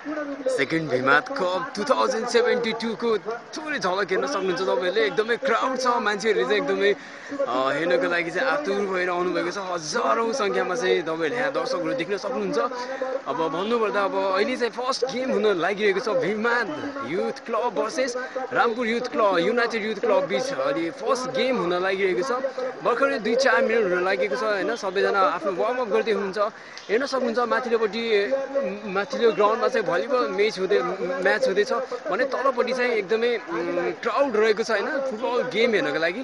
Second भिमाद cup 2072 को थोरै झलक हेर्न सक्नुहुन्छ तपाईँहरूले। एकदमै क्राउड छ, मान्छेहरूले चाहिँ एकदमै हेर्नको लागि चाहिँ आतुर भएर आउनुभएको छ। हजारौँ सङ्ख्यामा चाहिँ तपाईँहरूले यहाँ दर्शकहरू देख्न सक्नुहुन्छ। अब भन्नुपर्दा अब अहिले चाहिँ फर्स्ट गेम हुन लागिरहेको छ Bhimad youth club versus Rampur youth club united youth club बिच अहिले फर्स्ट गेम हुन लागिरहेको छ। भर्खरै 2-4 मिनट हुन लागेको छ होइन। सबैजना आफ्नो वार्मअप गर्दै हुनुहुन्छ। हेर्न सक्नुहुन्छ माथिल्लोपट्टि माथिल्लो ग्राउन्डमा चाहिँ भलिबल म्याच हुँदैछ भने तलपट्टि चाहिँ एकदमै क्राउड रहेको छ होइन फुटबल गेम हेर्नको लागि।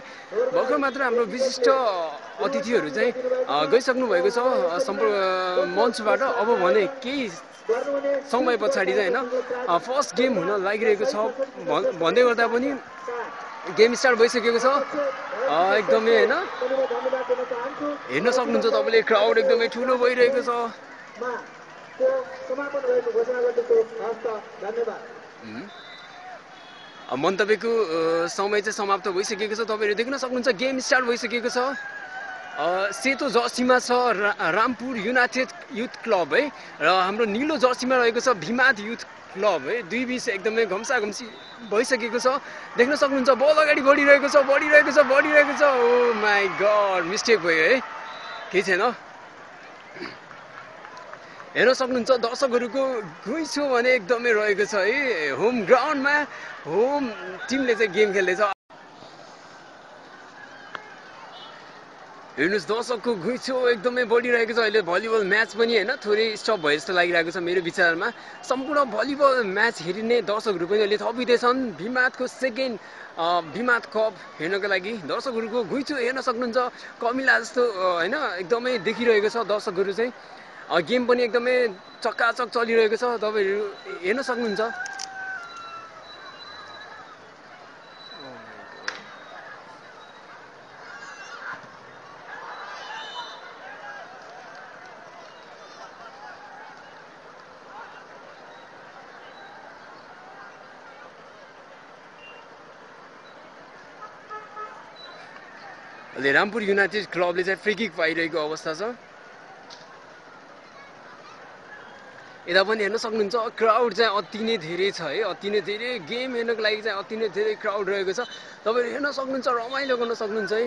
भर्खर मात्र हाम्रो विशिष्ट अतिथिहरू चाहिँ गइसक्नु भएको छ मञ्चबाट। अब भने केही समय पछाडि चाहिँ होइन फर्स्ट गेम हुन लागिरहेको छ भन्दै गर्दा पनि गेम स्टार्ट भइसकेको छ एकदमै होइन। हेर्न सक्नुहुन्छ तपाईँले क्राउड एकदमै ठुलो भइरहेको छ। मन्तव्यको समय चाहिँ समाप्त भइसकेको छ। तपाईँहरू देख्न सक्नुहुन्छ गेम स्टार्ट भइसकेको छ। सेतो जर्सीमा छ रामपुर युनाइटेड युथ क्लब है र हाम्रो निलो जर्सीमा रहेको छ भिमाद युथ क्लब है। दुई बिच एकदमै घम्साघम्सी भइसकेको छ। देख्न सक्नुहुन्छ बल अगाडि बढिरहेको छ ओ माई गड मिस्टेक भयो है, केही छैन। हेर्न सक्नुहुन्छ दर्शकहरूको घुइँचो भने एकदमै रहेको छ है। होम ग्राउन्डमा होम टिमले चाहिँ गेम खेल्दैछ। हेर्नुहोस् दर्शकको घुइँचो एकदमै बढिरहेको छ। अहिले भलिबल म्याच पनि होइन थोरै स्टप भए जस्तो लागिरहेको छ मेरो विचारमा। सम्पूर्ण भलिबल म्याच हेरिने दर्शकहरू पनि अहिले थपिँदैछन् भिमादको सेकेन्ड भिमाद कप हेर्नको लागि। दर्शकहरूको घुइँचो हेर्न सक्नुहुन्छ कमिला जस्तो होइन एकदमै देखिरहेको छ दर्शकहरू चाहिँ। गेम पनि एकदमै चकाचक चलिरहेको छ, तपाईँहरू हेर्न सक्नुहुन्छ। अहिले रामपुर युनाइटेड क्लबले चाहिँ फ्री किक पाइरहेको अवस्था छ। यता पनि हेर्न सक्नुहुन्छ क्राउड चाहिँ अति नै धेरै छ है, अति नै धेरै गेम हेर्नको लागि चाहिँ अति नै धेरै क्राउड रहेको छ। तपाईँहरू हेर्न सक्नुहुन्छ, रमाइलो गर्न सक्नुहुन्छ है,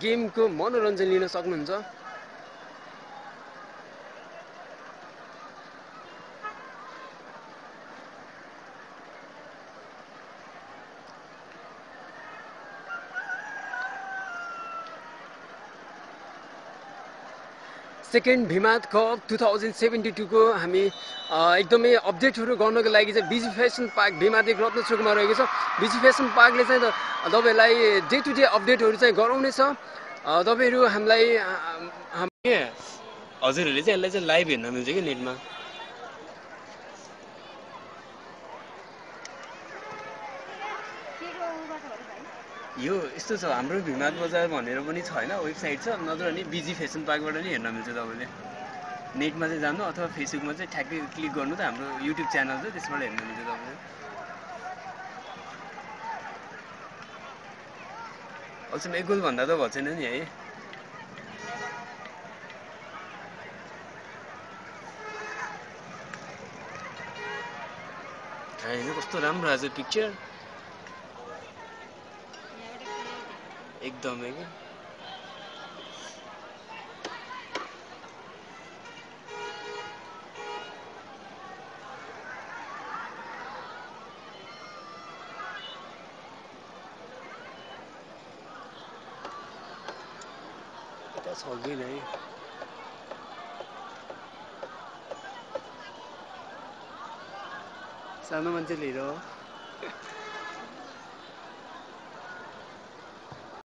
गेमको मनोरञ्जन लिन सक्नुहुन्छ। सेकेन्ड भिमाद कप 2072 को हामी एकदमै अपडेटहरू गर्नको लागि चाहिँ बिजी फेसन पार्क भिमाद एक रत्न चोकमा रहेको छ। बिजी फेसन पार्कले चाहिँ तपाईँहरूलाई डे टु डे अपडेटहरू चाहिँ गराउनेछ। तपाईँहरू हामीलाई हजुरहरूले चाहिँ यसलाई चाहिँ लाइभ हेर्न मिल्छ कि नेटमा। यो यस्तो छ हाम्रो भिमाद बजार भनेर पनि छ होइन, वेबसाइट छ, नत्र भने बिजी फेसन पार्कबाट नि हेर्न मिल्छ। तपाईँले नेटमा चाहिँ जानु अथवा फेसबुकमा चाहिँ ठ्याक्कै क्लिक गर्नु त हाम्रो युट्युब च्यानल छ, त्यसबाट हेर्न मिल्छ तपाईँले। अचम्म एक गोल भन्दा त भएको छैन नि है। होइन कस्तो राम्रो आएको छ पिक्चर एकदमै क्या। यता छ कि नै सानो मान्छे लिएर